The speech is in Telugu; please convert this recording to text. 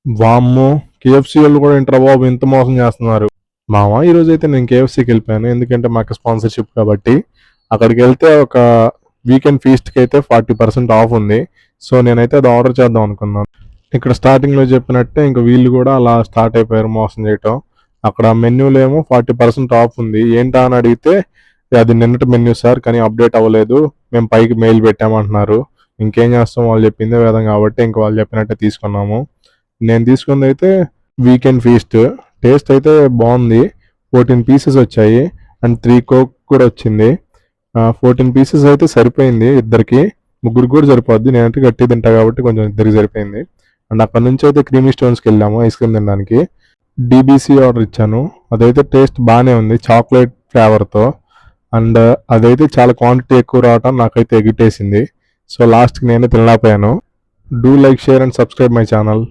వామ్మో! కేఎఫ్‌సీ వాళ్ళు కూడా ఏంట్రా బాబు ఇంత మోసం చేస్తున్నారు. మామ ఈరోజైతే నేను కేఎఫ్‌సీకి వెళ్ళిపోయాను. ఎందుకంటే మాకు స్పాన్సర్‌షిప్ కాబట్టి. అక్కడికెళ్తే ఒక వీకెండ్ ఫీస్ట్‌కైతే 40% ఆఫ్ ఉంది. సో, నేనైతే అది ఆర్డర్ చేద్దాం అనుకున్నాను. ఇక్కడ స్టార్టింగ్‌లో చెప్పినట్టే ఇంక వీళ్ళు కూడా అలా స్టార్ట్ అయిపోయారు మోసం చేయటం. అక్కడ మెన్యూలో ఏమో 40% ఆఫ్ ఉంది. ఏంటా అని అడిగితే అది నిన్నటి మెన్యూ సార్ కానీ అప్డేట్ అవ్వలేదు. మేము పైకి మెయిల్ పెట్టామంటున్నారు. ఇంకేం చేస్తాం వాళ్ళు చెప్పిందే వేదం కాబట్టి ఇంక వాళ్ళు చెప్పినట్టే తీసుకున్నాము. నేను తీసుకుందైతే వీకెండ్ ఫీస్ట్. టేస్ట్ అయితే బాగుంది. 14 పీసెస్ వచ్చాయి అండ్ 3 కోక్ కూడా వచ్చింది. 14 పీసెస్ అయితే సరిపోయింది ఇద్దరికి. ముగ్గురికి కూడా సరిపోద్ది. నేనైతే గట్టిగా తింటా కాబట్టి కొంచెం ఇద్దరికి సరిపోయింది. అండ్ అక్కడ నుంచి అయితే క్రీమీ స్టోన్స్కి వెళ్ళాము ఐస్ క్రీమ్ తినడానికి. డీబీసీ ఆర్డర్ ఇచ్చాను. అదైతే టేస్ట్ బాగానే ఉంది చాక్లెట్ ఫ్లేవర్తో. అండ్ అదైతే చాలా క్వాంటిటీ ఎక్కువ రావటం నాకైతే ఎగిటేసింది. సో లాస్ట్కి నేనే తినలేకపోయాను. Do like, share and subscribe my channel.